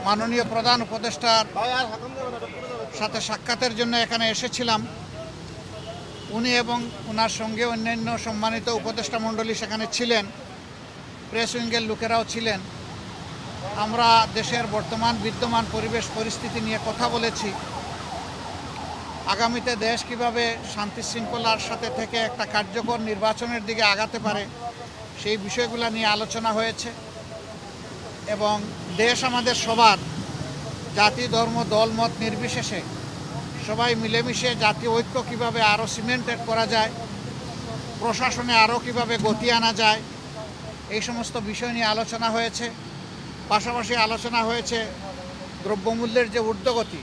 মাননীয় প্রধান উপদেষ্টার সাথে সাক্ষাতের জন্য এখানে এসেছিলাম। উনি এবং ওনার সঙ্গে অন্যান্য সম্মানিত উপদেষ্টা মণ্ডলী সেখানে ছিলেন, প্রেস উইংয়ের লোকেরাও ছিলেন। আমরা দেশের বর্তমান বিদ্যমান পরিবেশ পরিস্থিতি নিয়ে কথা বলেছি। আগামীতে দেশ কিভাবে শান্তি শৃঙ্খলার সাথে থেকে একটা কার্যকর নির্বাচনের দিকে আগাতে পারে সেই বিষয়গুলো নিয়ে আলোচনা হয়েছে। এবং দেশ আমাদের সবার, জাতি ধর্ম দলমত নির্বিশেষে সবাই মিলেমিশে জাতীয় ঐক্য কীভাবে আরও সিমেন্টেড করা যায়, প্রশাসনে আরও কীভাবে গতি আনা যায়, এই সমস্ত বিষয় নিয়ে আলোচনা হয়েছে। পাশাপাশি আলোচনা হয়েছে দ্রব্যমূল্যের যে ঊর্ধ্বগতি,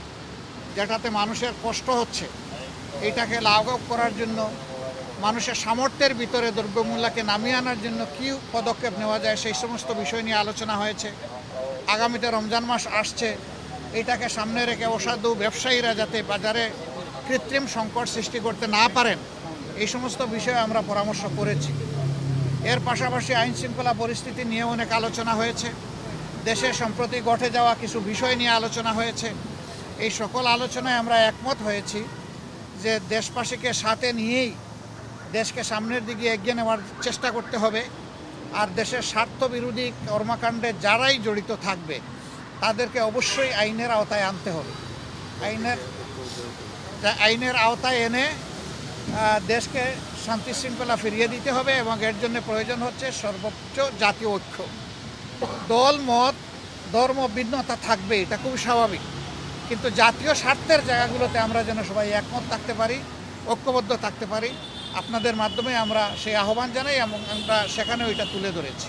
যেটাতে মানুষের কষ্ট হচ্ছে, এইটাকে লাঘব করার জন্য মানুষের সামর্থ্যের ভিতরে দ্রব্যমূল্যকে নামিয়ে আনার জন্য কী পদক্ষেপ নেওয়া যায় সেই সমস্ত বিষয় নিয়ে আলোচনা হয়েছে। আগামীতে রমজান মাস আসছে, এটাকে সামনে রেখে অসাধু ব্যবসায়ীরা যাতে বাজারে কৃত্রিম সংকট সৃষ্টি করতে না পারেন এই সমস্ত বিষয়ে আমরা পরামর্শ করেছি। এর পাশাপাশি আইন শৃঙ্খলা পরিস্থিতি নিয়ে অনেক আলোচনা হয়েছে। দেশে সম্প্রতি ঘটে যাওয়া কিছু বিষয় নিয়ে আলোচনা হয়েছে। এই সকল আলোচনায় আমরা একমত হয়েছি যে দেশবাসীকে সাথে নিয়েই দেশকে সামনের দিকে এগিয়ে নেওয়ার চেষ্টা করতে হবে। আর দেশের স্বার্থবিরোধী কর্মকাণ্ডে যারাই জড়িত থাকবে তাদেরকে অবশ্যই আইনের আওতায় আনতে হবে। আইনের আওতায় এনে দেশকে শান্তি শৃঙ্খলা ফিরিয়ে দিতে হবে এবং এর জন্য প্রয়োজন হচ্ছে সর্বোচ্চ জাতীয় ঐক্য। দল মত ধর্ম ভিন্নতা থাকবে, এটা খুব স্বাভাবিক, কিন্তু জাতীয় স্বার্থের জায়গাগুলোতে আমরা যেন সবাই একমত থাকতে পারি, ঐক্যবদ্ধ থাকতে পারি। আপনাদের মাধ্যমে আমরা সেই আহ্বান জানাই এবং আমরা সেখানেও এটা তুলে ধরেছি।